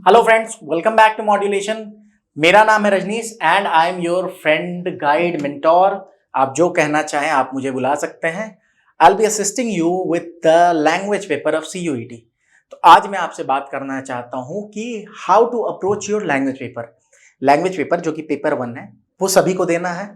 Hello friends, welcome back to modulation. मेरा नाम है Rajneesh and I am your friend guide mentor. आप जो कहना चाहें आप मुझे बुला सकते हैं। I will be assisting you with the language paper of CUET। तो आज मैं आपसे बात करना चाहता हूं कि how to approach your language paper. Language paper जो कि पेपर 1 है वो सभी को देना है,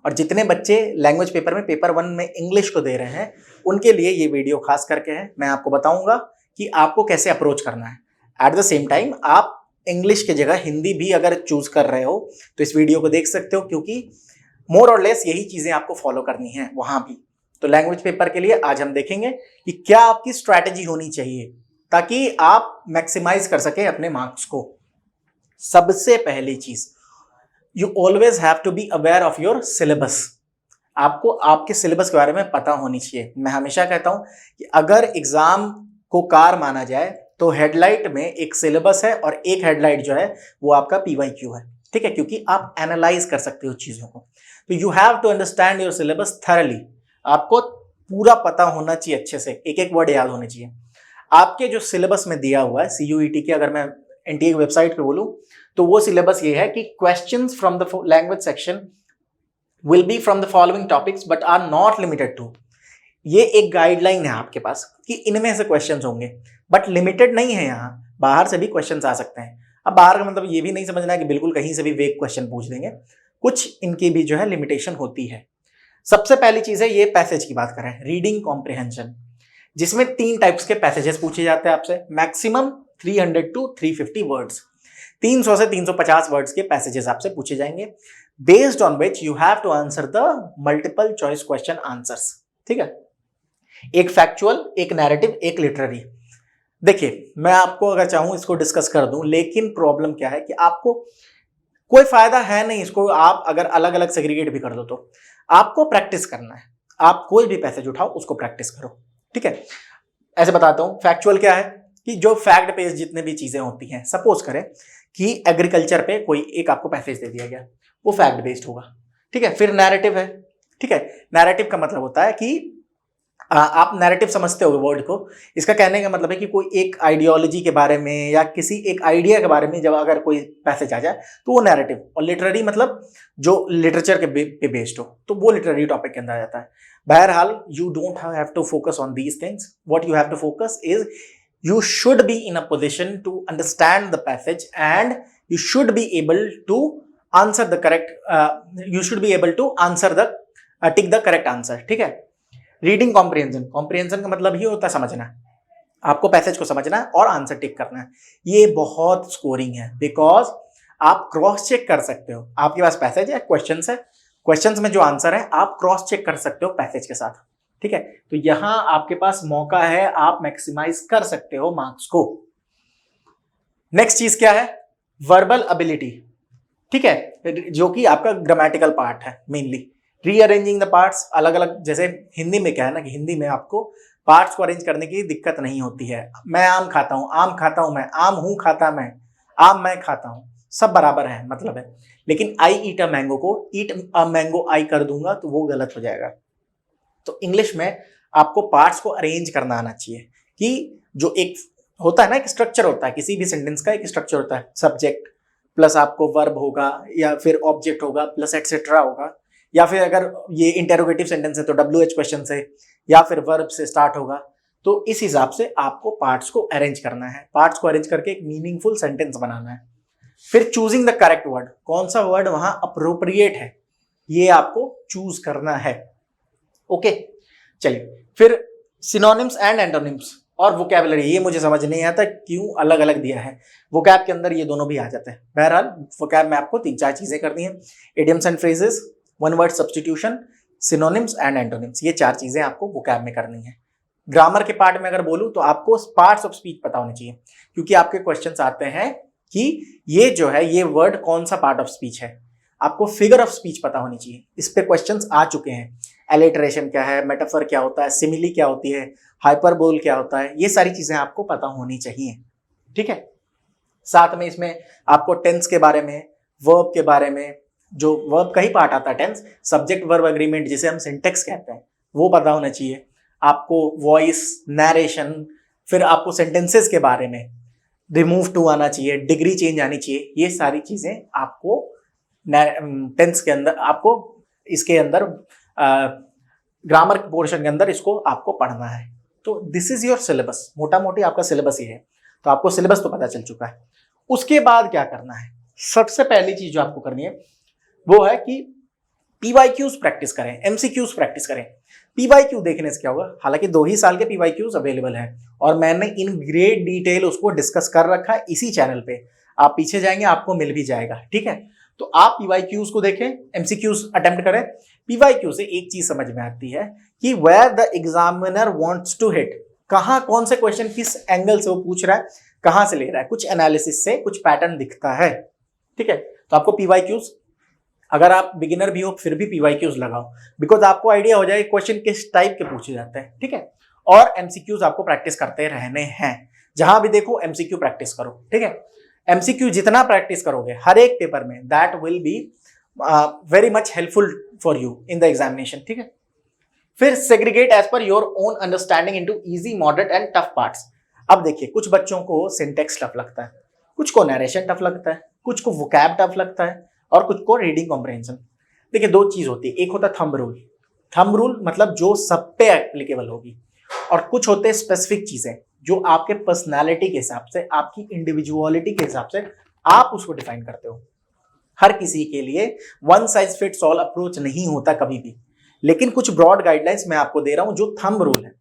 और जितने बच्चे लैंग्वेज पेपर में पेपर 1 में इंग्लिश को दे रहे हैं उनके लिए ये वीडियो खास करके है। मैं आपको बताऊंगा कि आपको कैसे अप्रोच करना है। एट द सेम टाइम आप इंग्लिश की जगह हिंदी भी अगर चूज कर रहे हो तो इस वीडियो को देख सकते हो, क्योंकि मोर और लेस यही चीजें आपको फॉलो करनी है वहां भी। तो लैंग्वेज पेपर के लिए आज हम देखेंगे कि क्या आपकी स्ट्रैटेजी होनी चाहिए ताकि आप मैक्सिमाइज कर सके अपने मार्क्स को। सबसे पहली चीज, you always have to be aware of your syllabus. आपको आपके सिलेबस के बारे में पता होनी चाहिए। मैं हमेशा कहता हूं कि अगर एग्जाम को कार माना जाए तो हेडलाइट में एक सिलेबस है और एक हेडलाइट जो है वो आपका PYQ है, ठीक है, क्योंकि आप एनालाइज कर सकते हो चीजों को। तो you have to understand your syllabus thoroughly. आपको पूरा पता होना चाहिए, अच्छे से एक एक वर्ड याद होने चाहिए। आपके जो सिलेबस में दिया हुआ है CUET के, अगर मैं NTA की वेबसाइट पे बोलूं तो वो सिलेबस ये है कि questions from the language section will be from the following topics but are not limited to. ये एक गाइडलाइन है आपके पास कि इनमें से क्वेश्चंस होंगे, बट लिमिटेड नहीं है। यहाँ बाहर से भी क्वेश्चंस आ सकते हैं। अब बाहर का मतलब ये भी नहीं समझना है कि बिल्कुल कहीं से भी वेग क्वेश्चन पूछ देंगे, कुछ इनकी भी जो है लिमिटेशन होती है। सबसे पहली चीज है ये पैसेज की बात करें, रीडिंग कॉम्प्रिहेंशन, जिसमें 3 टाइप्स के पैसेजेस पूछे जाते हैं आपसे। मैक्सिमम 300 to 350 वर्ड्स, 300 से 350 वर्ड्स के पैसेजेस आपसे पूछे जाएंगे, based on which you have to answer the multiple choice question answers. ठीक है, एक फैक्चुअल, एक नैरेटिव, एक लिटरेरी। देखिए, मैं आपको अगर चाहूं इसको डिस्कस कर दूं, लेकिन प्रॉब्लम क्या है कि आपको कोई फायदा है नहीं इसको आप अगर अलग अलग सेग्रीगेट भी कर दो। तो आपको प्रैक्टिस करना है। आप कोई भी पैसेज उठाओ उसको प्रैक्टिस करो, ठीक है। ऐसे बताता हूं, फैक्चुअल क्या है कि जो फैक्ट बेस्ड जितने भी चीजें होती हैं, सपोज करें कि एग्रीकल्चर पे कोई एक आपको पैसेज दे दिया गया, वो फैक्ट बेस्ड होगा, ठीक है। फिर नैरेटिव है, ठीक है। नैरेटिव का मतलब होता है कि आप नैरेटिव समझते हो वर्ड को। इसका कहने का मतलब है कि कोई एक आइडियोलॉजी के बारे में या किसी एक आइडिया के बारे में जब अगर कोई पैसेज आ जाए तो वो नैरेटिव। और लिटरेरी मतलब जो लिटरेचर के पे बेस्ड हो, तो वो लिटरेरी टॉपिक के अंदर आ जाता है। बहरहाल, you don't have to focus on these things. What you have to focus is you should be in a position to understand the passage and you should be able to answer the correct you should be able to answer the tick the correct answer, ठीक है। Reading comprehension, comprehension का मतलब ही होता है समझना। आपको passage को समझना है और आंसर टिक करना है। ये बहुत स्कोरिंग है, बिकॉज आप क्रॉस चेक कर सकते हो। आपके पास पैसेज है, क्वेश्चंस है, क्वेश्चंस में जो आंसर है आप क्रॉस चेक कर सकते हो पैसेज के साथ, ठीक है। तो यहां आपके पास मौका है, आप मैक्सिमाइज कर सकते हो मार्क्स को। नेक्स्ट चीज क्या है? वर्बल एबिलिटी, ठीक है, जो कि आपका ग्रामेटिकल पार्ट है मेनली। रीअरेंजिंग द पार्ट्स, अलग अलग, जैसे हिंदी में क्या है ना कि हिंदी में आपको पार्ट्स को अरेंज करने की दिक्कत नहीं होती है। मैं आम खाता हूं, आम खाता हूं, मैं आम हूं खाता, मैं आम मैं खाता हूं, सब बराबर है मतलब है। लेकिन आई ईट अ मैंगो को ईट अ मैंगो आई कर दूंगा तो वो गलत हो जाएगा। तो इंग्लिश में आपको पार्ट्स को अरेंज करना आना चाहिए कि जो एक होता है ना, एक स्ट्रक्चर होता है, किसी भी सेंटेंस का एक स्ट्रक्चर होता है। सब्जेक्ट प्लस आपको वर्ब होगा, या फिर ऑब्जेक्ट होगा प्लस एटसेट्रा होगा, या फिर अगर ये इंटेरोगेटिव सेंटेंस है तो WH क्वेश्चन से या फिर वर्ब से स्टार्ट होगा। तो इस हिसाब से आपको पार्ट्स को अरेंज करना है। पार्ट्स को अरेंज करके एक मीनिंगफुल सेंटेंस बनाना है। फिर चूजिंग द करेक्ट वर्ड, कौन सा वर्ड वहां अप्रोप्रिएट है ये आपको चूज करना है, ओके। चलिए, फिर सिनोनिम्स एंड एंटोनिम्स और वोकैबुलरी, ये मुझे समझ नहीं आता क्यों अलग अलग दिया है। वोकैब के अंदर ये दोनों भी आ जाते हैं। बहरहाल, वोकैब में आपको 3-4 चीजें करनी है। Idioms and phrases, one word substitution, synonyms and antonyms, ये 4 चीजें आपको वोकैब में करनी है। ग्रामर के पार्ट में अगर बोलूं तो आपको पार्ट्स ऑफ स्पीच पता होने चाहिए, क्योंकि आपके क्वेश्चंस आते हैं कि ये जो है ये वर्ड कौन सा पार्ट ऑफ स्पीच है। आपको फिगर ऑफ स्पीच पता होनी चाहिए, इस पे क्वेश्चंस आ चुके हैं। एलिटरेशन क्या है, मेटाफर क्या होता है, सिमिली क्या होती है, हाइपरबोल क्या होता है, ये सारी चीजें आपको पता होनी चाहिए, ठीक है। साथ में इसमें आपको टेंस के बारे में, वर्ब के बारे में, जो वर्ब का ही पार्ट आता है टेंस, सब्जेक्ट वर्ब एग्रीमेंट जिसे हम सिंटेक्स कहते हैं, वो पता होना चाहिए आपको। वॉइस, नरेशन, फिर आपको सेंटेंसेस के बारे में, रिमूव टू आना चाहिए, डिग्री चेंज आनी चाहिए, ये सारी चीजें आपको टेंस के अंदर, आपको इसके अंदर ग्रामर पोर्शन के अंदर इसको आपको पढ़ना है। तो दिस इज योर सिलेबस, मोटा मोटी आपका सिलेबस ये है। तो आपको सिलेबस तो पता चल चुका है। उसके बाद क्या करना है, सबसे पहली चीज जो आपको करनी है वो है कि पीवाईक्यूज प्रैक्टिस करें, एमसीक्यूज प्रैक्टिस करें। पीवाईक्यू देखने से क्या होगा, हालांकि 2 ही साल के पीवाईक्यूज अवेलेबल है और मैंने इन ग्रेट डिटेल उसको डिस्कस कर रखा है इसी चैनल पे, आप पीछे जाएंगे आपको मिल भी जाएगा, ठीक है। तो आप पीवाईक्यूज को देखें, एमसीक्यूज अटेम्प्ट करें। पीवाईक्यू से एक चीज समझ में आती है कि where the examiner wants to hit, कहां कौन से क्वेश्चन किस एंगल से वो पूछ रहा है, कहां से ले रहा है, कुछ एनालिसिस से कुछ पैटर्न दिखता है, ठीक है। तो आपको पीवाईक्यूज, अगर आप बिगिनर भी हो फिर भी पीवाईक्यूज लगाओ, बिकॉज आपको आइडिया हो जाए क्वेश्चन किस टाइप के पूछे जाते हैं, ठीक है। और एमसीक्यूज आपको प्रैक्टिस करते रहने हैं, जहां भी देखो एमसीक्यू प्रैक्टिस करो, ठीक है। एमसीक्यू जितना प्रैक्टिस करोगे हर एक पेपर में, that will be very much helpful for you in the examination, ठीक है। फिर segregate as per your own understanding into easy, moderate and tough parts. अब देखिए, कुछ बच्चों को सिंटेक्स टफ लगता है, कुछ को नरेशन टफ लगता है, कुछ को वोकैब टफ लगता है और कुछ को रीडिंग कॉम्प्रिहेंशन। देखिए, 2 चीज होती है, एक होता है थंब रूल। थंब रूल मतलब जो सब पे एप्लीकेबल होगी, और कुछ होते हैं स्पेसिफिक चीजें जो आपके पर्सनालिटी के हिसाब से, आपकी इंडिविजुअलिटी के हिसाब से आप उसको डिफाइन करते हो। हर किसी के लिए one size fits all approach नहीं होता कभी भी, लेकिन कुछ ब्रॉड गाइडलाइंस मैं आपको दे रहा हूं जो थंब रूल है।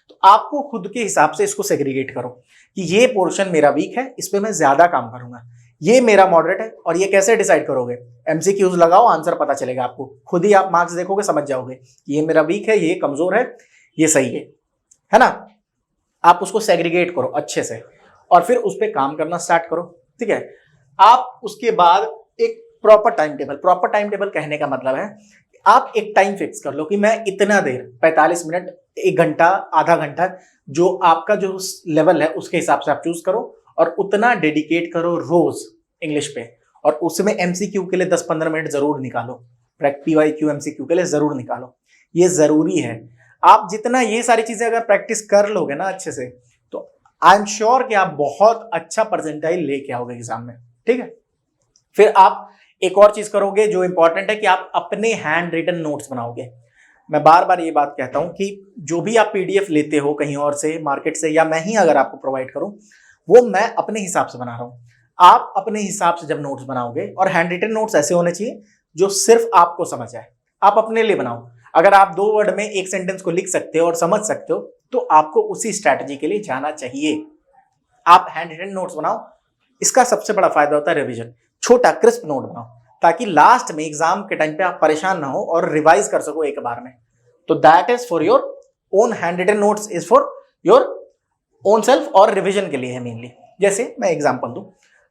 तो आपको खुद के हिसाब से इसको सेग्रीगेट करो कि ये पोर्शन मेरा वीक है, इस पे मैं ज्यादा काम करूंगा, ये मेरा मॉडरेट है। और ये कैसे डिसाइड करोगे, एमसीक्यूज लगाओ, आंसर पता चलेगा आपको, खुद ही आप मार्क्स देखोगे समझ जाओगे ये मेरा वीक है, ये कमजोर है, ये सही है ना। आप उसको सेग्रीगेट करो अच्छे से और फिर उस पर काम करना स्टार्ट करो, ठीक है। आप उसके बाद एक प्रॉपर टाइम टेबल कहने का मतलब है आप एक टाइम फिक्स कर लो कि मैं इतना देर, 45 मिनट, 1 घंटा, आधा घंटा, जो आपका जो लेवल है उसके हिसाब से आप चूज करो और उतना डेडिकेट करो रोज इंग्लिश पे। और उसमें एमसीक्यू के लिए 10-15 मिनट जरूर निकालो, पीवाईक्यू एमसीक्यू के लिए जरूर निकालो, ये जरूरी है। आप जितना ये सारी चीजें अगर प्रैक्टिस कर लोगे ना अच्छे से, तो आई एम श्योर कि आप बहुत अच्छा परसेंटाइल लेके आओगे एग्जाम में, ठीक है। फिर आप एक और चीज करोगे जो इंपॉर्टेंट है कि आप अपने हैंड रिटन नोट्स बनाओगे। मैं बार बार ये बात कहता हूं कि जो भी आप पीडीएफ लेते हो कहीं और से, मार्केट से, या मैं ही अगर आपको प्रोवाइड करूं, वो मैं अपने हिसाब से बना रहा हूं। आप अपने हिसाब से जब नोट्स बनाओगे, और हैंड रिटन नोट्स ऐसे होने चाहिए जो सिर्फ आपको समझ आए, आप अपने लिए बनाओ। अगर आप 2 वर्ड में एक सेंटेंस को लिख सकते हो और समझ सकते हो तो आपको उसी स्ट्रैटेजी के लिए जाना चाहिए। आप हैंड रिटन नोट्स बनाओ, इसका सबसे बड़ा फायदा होता है रिवीजन। छोटा क्रिस्प नोट बनाओ ताकि लास्ट में एग्जाम के टाइम पे आप परेशान ना हो और रिवाइज कर सको एक बार में। तो that is for your own, hand written notes is for your own self और रिवीजन के लिए है मेनली। जैसे मैं एग्जांपल दूं,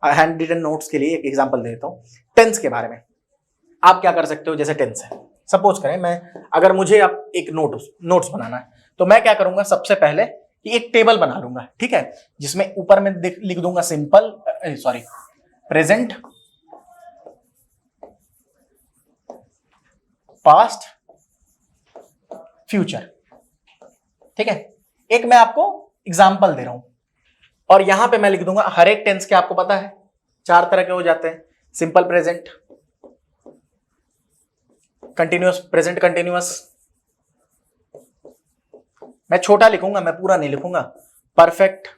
हैंड रिटन नोट्स के लिए एक एग्जांपल देता हूं टेंस के बारे में। आप क्या कर सकते हो, जैसे टेंस है, सपोज करें मैं, अगर मुझे अब एक नोट्स बनाना है तो मैं क्या करूंगा, सबसे पहले कि एक टेबल बना लूंगा, ठीक है, जिसमें ऊपर में लिख दूंगा सिंपल, प्रेजेंट, पास्ट, फ्यूचर, ठीक है। एक मैं आपको एग्जांपल दे रहा हूं और यहां पे मैं लिख दूंगा हर एक टेंस के, आपको पता है 4 तरह के हो जाते हैं, simple present, continuous present continuous, मैं छोटा लिखूंगा, मैं पूरा नहीं लिखूंगा, परफेक्ट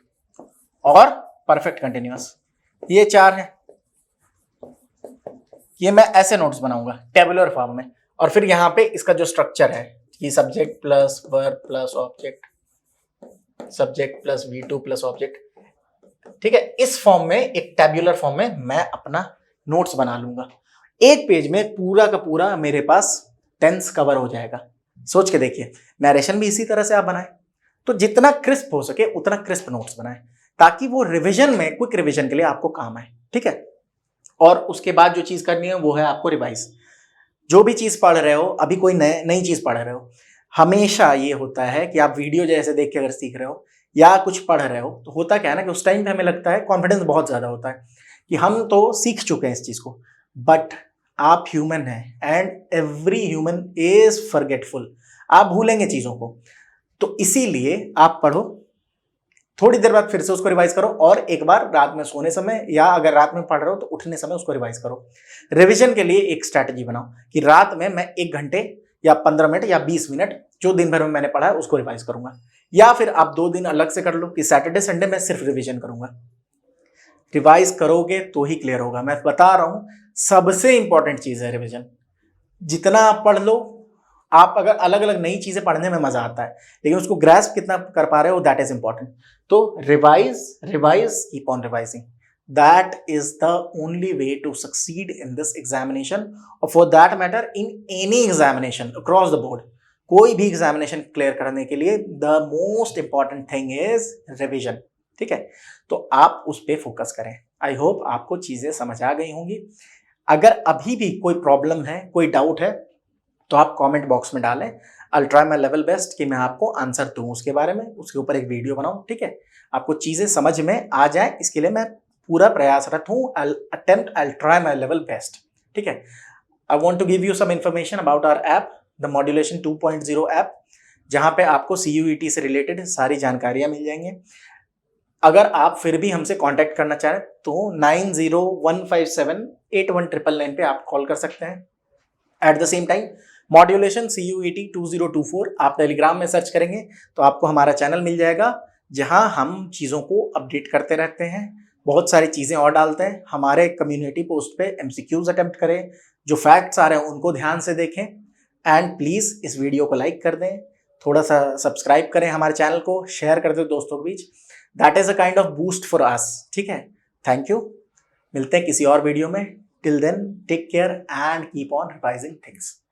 और परफेक्ट कंटिन्यूअस, ये 4 हैं। ये मैं ऐसे नोट्स बनाऊंगा टेबुलर फॉर्म में। और फिर यहाँ पे इसका जो स्ट्रक्चर है कि subject plus verb plus object, subject plus V2 plus object, ठीक है, इस फॉर्म में, एक टेबुलर फॉर्म में मैं अपना नोट्स बना लूंगा। एक पेज में पूरा का पूरा मेरे पास टेंस कवर हो जाएगा। सोच के देखिए, नरेशन भी इसी तरह से आप बनाएं, तो जितना क्रिस्प हो सके उतना क्रिस्प नोट्स बनाएं ताकि वो रिवीजन में, क्विक रिवीजन के लिए आपको काम आए, ठीक है। और उसके बाद जो चीज करनी है वो है आपको रिवाइज। जो भी चीज पढ़ रहे हो, अभी कोई नई चीज पढ़ रहे हो, हमेशा ये होता है कि आप वीडियो जैसे देख के अगर सीख रहे हो या कुछ पढ़ रहे हो, तो होता क्या है ना कि उस टाइम पे हमें लगता है, कॉन्फिडेंस बहुत ज्यादा होता है कि हम तो सीख चुके हैं इस चीज को, बट आप ह्यूमन हैं and every human is forgetful, आप भूलेंगे चीजों को। तो इसीलिए आप पढ़ो, थोड़ी देर बाद फिर से उसको रिवाइज करो और एक बार रात में सोने समय या अगर रात में पढ़ रहे हो तो उठने समय उसको रिवाइज करो। रिवीजन के लिए एक स्ट्रैटेजी बनाओ कि रात में मैं 1 घंटे या 15 मिनट या 20 मिनट जो दिन भर में मैंने पढ़ा है उसको रिवाइज करूंगा, या फिर आप 2 दिन अलग से कर लो कि सैटरडे संडे में सिर्फ रिवीजन करूंगा। रिवाइज करोगे तो ही क्लियर होगा। मैं बता रहा हूं सबसे इंपॉर्टेंट चीज है रिवीजन। जितना आप पढ़ लो, आप अगर अलग अलग नई चीजें पढ़ने में मजा आता है, लेकिन उसको ग्रैस्प कितना कर पा रहे हो दैट इज इंपॉर्टेंट। तो revise revise keep on revising, that is the only way to succeed in this examination और for that matter in any examination across the board. कोई भी एग्जामिनेशन क्लियर करने के लिए the most important thing is revision. ठीक है, तो आप उस पर फोकस करें। आई होप आपको चीजें समझ आ गई होंगी। अगर अभी भी कोई प्रॉब्लम है, कोई डाउट है, तो आप कमेंट बॉक्स में डालें। आई ट्राई माई लेवल बेस्ट कि मैं आपको आंसर दूं उसके बारे में, उसके ऊपर एक वीडियो बनाऊं। ठीक है, आपको चीजें समझ में आ जाए इसके लिए मैं पूरा प्रयासरत हूं। I try my level best. ठीक है, I want to give you some information about our app, the modulation 2.0 app, जहां पे आपको CUET से रिलेटेड सारी जानकारियां मिल जाएंगी। अगर आप फिर भी हमसे कांटेक्ट करना चाहें तो 9015781999 पे आप कॉल कर सकते हैं। At the same time modulation CUET 2024 आप टेलीग्राम में सर्च करेंगे तो आपको हमारा चैनल मिल जाएगा, जहां हम चीज़ों को अपडेट करते रहते हैं, बहुत सारी चीज़ें और डालते हैं। हमारे कम्युनिटी पोस्ट पे MCQs अटेम्प्ट करें, जो फैक्ट्स आ रहे हैं उनको ध्यान से देखें, एंड प्लीज़ इस वीडियो को लाइक कर दें, थोड़ा सा सब्सक्राइब करें हमारे चैनल को, शेयर कर दें दोस्तों के बीच। That is a kind of boost for us. ठीक है, थैंक यू। मिलते हैं किसी और वीडियो में। Till then take care and keep on revising things.